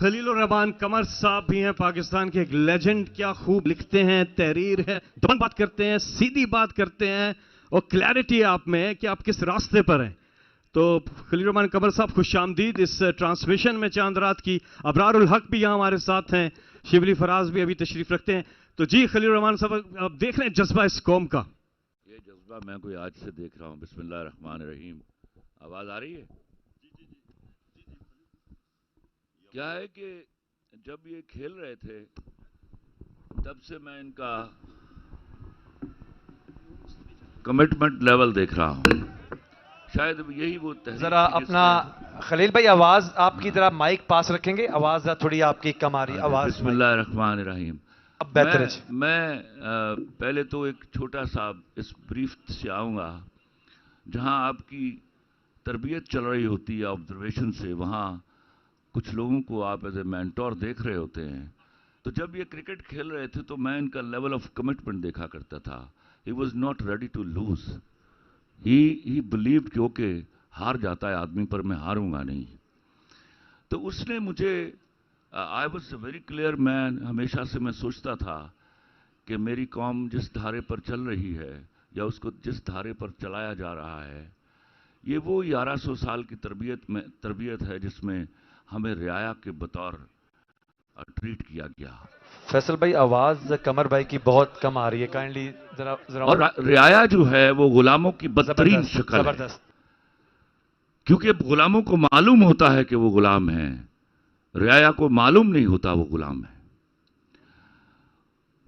خلیل الرحمان قمر صاحب بھی ہیں پاکستان کے ایک لیجنڈ. کیا خوب لکھتے ہیں, تحریر ہے, دبن بات کرتے ہیں, سیدھی بات کرتے ہیں اور کلیئرٹی ہے آپ میں کہ آپ کس راستے پر ہیں. تو خلیل الرحمان قمر صاحب خوش آمدید اس ٹرانسمیشن میں چاند رات کی. ابرار الحق بھی یہاں ہمارے ساتھ ہیں, شبلی فراز بھی ابھی تشریف رکھتے ہیں. تو جی خلیل الرحمان صاحب, آپ دیکھ رہے ہیں جذبہ اس قوم کا. یہ جذبہ میں کوئی آج سے دیکھ رہا ہوں. بسم اللہ الرحمن الرحیم. آواز آ رہی ہے؟ کیا ہے کہ جب یہ کھیل رہے تھے تب سے میں ان کا کمٹمنٹ لیول دیکھ رہا ہوں. شاید یہی وہ تحریک ذرا اپنا خلیل بھائی آواز آپ کی طرح مائک پاس رکھیں گے, آواز تھوڑی آپ کی کم آ رہی ہے. آواز بسم اللہ الرحمن الرحیم. اب بہتر ہے. میں پہلے تو ایک چھوٹا سا اس بریف سے آؤں گا جہاں آپ کی تربیت چل رہی ہوتی ہے آبزرویشن سے. وہاں کچھ لوگوں کو آپ ایز اے مینٹور دیکھ رہے ہوتے ہیں. تو جب یہ کرکٹ کھیل رہے تھے تو میں ان کا لیول آف کمٹمنٹ دیکھا کرتا تھا. He was not ready to lose. He believed کہ اوکے ہار جاتا ہے آدمی پر میں ہاروں گا نہیں. تو اس نے مجھے I was a very clear man. ہمیشہ سے میں سوچتا تھا کہ میری قوم جس دھارے پر چل رہی ہے یا اس کو جس دھارے پر چلایا جا رہا ہے یہ وہ 1100 سال کی تربیت ہے جس میں ہمیں رعایا کے بطور ٹریٹ کیا گیا. فیصل بھائی آواز قمر بھائی کی بہت کم آ رہی ہے, کائنڈلی ذرا اور رعایا جو ہے وہ غلاموں کی بدترین شکل ہے. زبردست. کیونکہ غلاموں کو معلوم ہوتا ہے کہ وہ غلام ہیں, رعایا کو معلوم نہیں ہوتا وہ غلام ہے.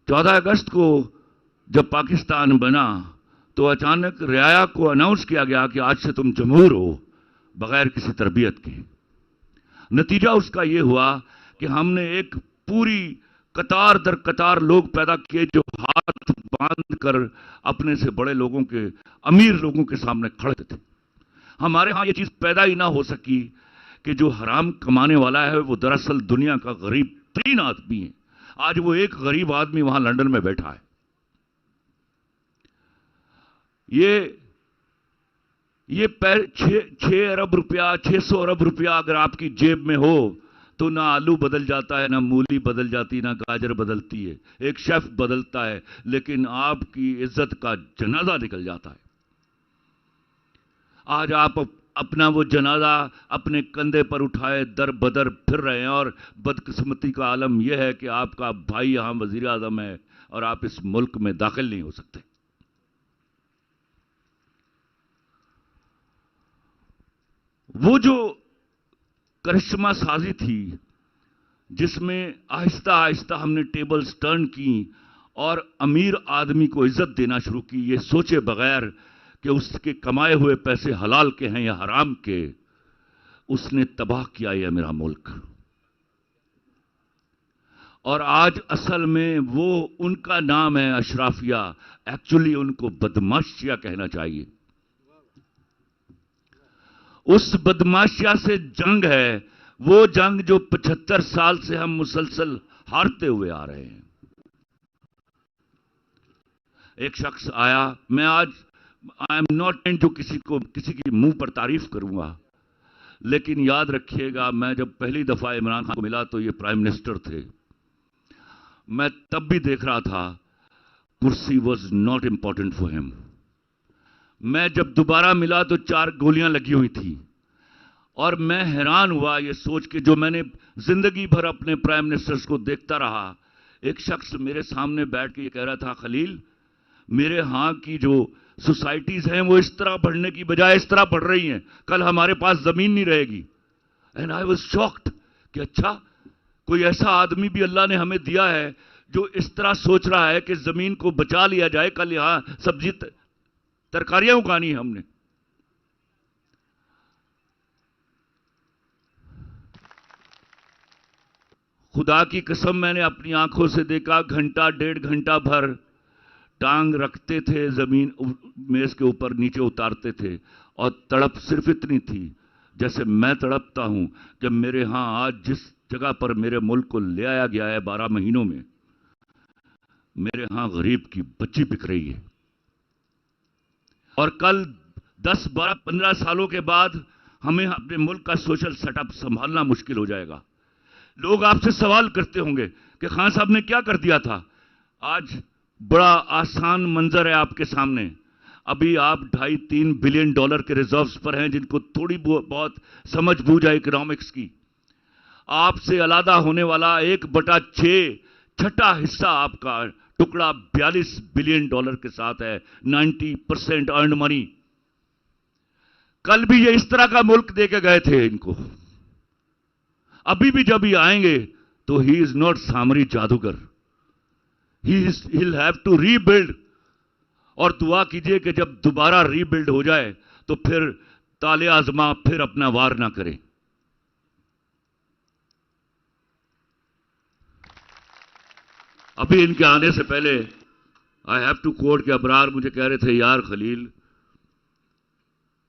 14 اگست کو جب پاکستان بنا تو اچانک رعایا کو اناؤنس کیا گیا کہ آج سے تم جمہور ہو بغیر کسی تربیت کے. نتیجہ اس کا یہ ہوا کہ ہم نے ایک پوری قطار در قطار لوگ پیدا کیے جو ہاتھ باندھ کر اپنے سے بڑے لوگوں کے, امیر لوگوں کے سامنے کھڑے تھے. ہمارے ہاں یہ چیز پیدا ہی نہ ہو سکی کہ جو حرام کمانے والا ہے وہ دراصل دنیا کا غریب ترین آدمی ہے. آج وہ ایک غریب آدمی وہاں لندن میں بیٹھا ہے. یہ 6 ارب روپیہ 600 ارب روپیہ اگر آپ کی جیب میں ہو تو نہ آلو بدل جاتا ہے, نہ مولی بدل جاتی, نہ گاجر بدلتی ہے, ایک شیف بدلتا ہے, لیکن آپ کی عزت کا جنازہ نکل جاتا ہے. آج آپ اپنا وہ جنازہ اپنے کندھے پر اٹھائے در بدر پھر رہے ہیں اور بدقسمتی کا عالم یہ ہے کہ آپ کا بھائی یہاں وزیر اعظم ہے اور آپ اس ملک میں داخل نہیں ہو سکتے. وہ جو کرشمہ سازی تھی جس میں آہستہ آہستہ ہم نے ٹیبلز ٹرن کی اور امیر آدمی کو عزت دینا شروع کی یہ سوچے بغیر کہ اس کے کمائے ہوئے پیسے حلال کے ہیں یا حرام کے, اس نے تباہ کیا یہ میرا ملک. اور آج اصل میں وہ ان کا نام ہے اشرافیہ, ایکچولی ان کو بدماشیہ کہنا چاہیے. اس بدماشیہ سے جنگ ہے, وہ جنگ جو 75 سال سے ہم مسلسل ہارتے ہوئے آ رہے ہیں. ایک شخص آیا, میں آج آئی ایم ناٹ جو کسی کی منہ پر تعریف کروں گا, لیکن یاد رکھیے گا میں جب پہلی دفعہ عمران خان کو ملا تو یہ پرائم منسٹر تھے. میں تب بھی دیکھ رہا تھا کرسی واز ناٹ امپورٹنٹ فار ہم. میں جب دوبارہ ملا تو 4 گولیاں لگی ہوئی تھی اور میں حیران ہوا یہ سوچ کے, جو میں نے زندگی بھر اپنے پرائم منسٹرز کو دیکھتا رہا. ایک شخص میرے سامنے بیٹھ کے یہ کہہ رہا تھا, خلیل میرے ہاں کی جو سوسائٹیز ہیں وہ اس طرح بڑھنے کی بجائے اس طرح بڑھ رہی ہیں, کل ہمارے پاس زمین نہیں رہے گی. اینڈ آئی واز شاکڈ کہ اچھا کوئی ایسا آدمی بھی اللہ نے ہمیں دیا ہے جو اس طرح سوچ رہا ہے کہ زمین کو بچا لیا جائے, کل یہاں سبزی ترکاریاں اگانی ہیں ہم نے. خدا کی قسم میں نے اپنی آنکھوں سے دیکھا, گھنٹہ 1.5 گھنٹہ بھر ٹانگ رکھتے تھے زمین میز کے اوپر نیچے اتارتے تھے اور تڑپ صرف اتنی تھی جیسے میں تڑپتا ہوں کہ میرے ہاں آج جس جگہ پر میرے ملک کو لے آیا گیا ہے 12 مہینوں میں, میرے ہاں غریب کی بچی بک رہی ہے. اور کل 10 12 15 سالوں کے بعد ہمیں اپنے ملک کا سوشل سیٹ اپ سنبھالنا مشکل ہو جائے گا. لوگ آپ سے سوال کرتے ہوں گے کہ خان صاحب نے کیا کر دیا تھا. آج بڑا آسان منظر ہے آپ کے سامنے. ابھی آپ $2.5-3 بلین کے ریزروز پر ہیں جن کو تھوڑی بہت سمجھ بوجھ ہے اکنامکس کی. آپ سے علیحدہ ہونے والا 1/6 چھٹا حصہ آپ کا ٹکڑا $42 بلین کے ساتھ ہے. 90% ارنڈ منی. کل بھی یہ اس طرح کا ملک دے کے گئے تھے ان کو. ابھی بھی جب یہ آئیں گے تو ہی از ناٹ سامری جادوگر. he'll have to rebuild. اور دعا کیجئے کہ جب دوبارہ ری بلڈ ہو جائے تو پھر تالے آزما پھر اپنا وار نہ کریں. ابھی ان کے آنے سے پہلے I have to quote کہ ابرار مجھے کہہ رہے تھے یار خلیل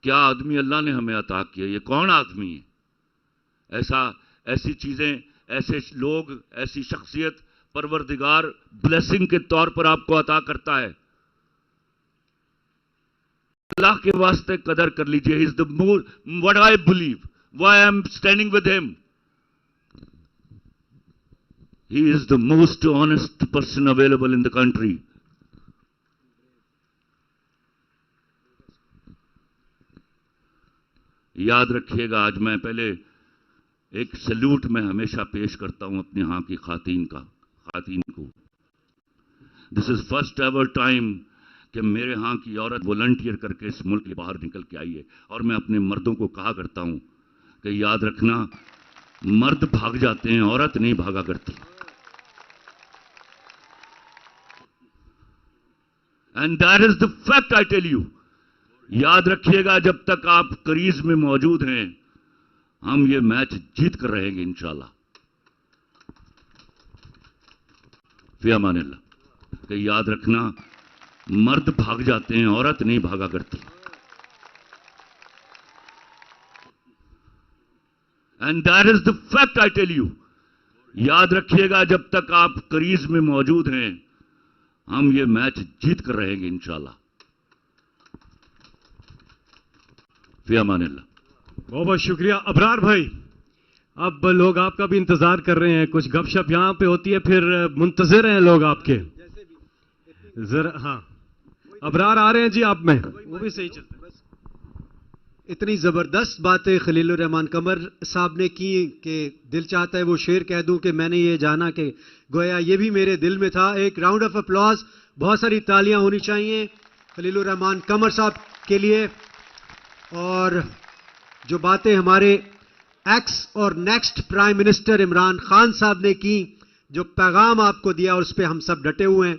کیا آدمی اللہ نے ہمیں عطا کیا. یہ کون آدمی ہے ایسی چیزیں ایسے لوگ ایسی شخصیت پروردگار بلیسنگ کے طور پر آپ کو عطا کرتا ہے. اللہ کے واسطے قدر کر لیجئے. He is the more what I believe, why I am standing with him. He is the most honest person available in the country. یاد رکھیے گا آج میں پہلے ایک سیلوٹ میں ہمیشہ پیش کرتا ہوں اپنے ہاں کی خواتین کو. This is first ever time کہ میرے ہاں کی عورت والنٹیئر کر کے اس ملک کے باہر نکل کے آئی ہے. اور میں اپنے مردوں کو کہا کرتا ہوں کہ یاد رکھنا مرد بھاگ جاتے ہیں عورت نہیں بھاگا کرتی. And that is the fact I tell you. یاد رکھیے گا جب تک آپ کریز میں موجود ہیں ہم یہ میچ جیت کر رہیں گے انشاءاللہ. فی امان اللہ. کہ یاد رکھنا مرد بھاگ جاتے ہیں عورت نہیں بھاگا کرتی. And that is the fact I tell you. یاد رکھیے گا جب تک آپ کریز میں موجود ہیں ہم یہ میچ جیت کر رہیں گے انشاءاللہ. فی امان اللہ. بہت بہت شکریہ ابرار بھائی. اب لوگ آپ کا بھی انتظار کر رہے ہیں. کچھ گپ شپ یہاں پہ ہوتی ہے پھر منتظر ہیں لوگ آپ کے. ذرا ہاں ابرار آ رہے ہیں جی آپ میں وہ بھی صحیح چلتا ہے. اتنی زبردست باتیں خلیل الرحمان قمر صاحب نے کی کہ دل چاہتا ہے وہ شعر کہہ دوں کہ میں نے یہ جانا کہ گویا یہ بھی میرے دل میں تھا. ایک راؤنڈ آف اپلاز بہت ساری تالیاں ہونی چاہیے خلیل الرحمان قمر صاحب کے لیے. اور جو باتیں ہمارے ایکس اور next prime minister Imran Khan صاحب نے کی جو پیغام آپ کو دیا اور اس پہ ہم سب ڈٹے ہوئے ہیں.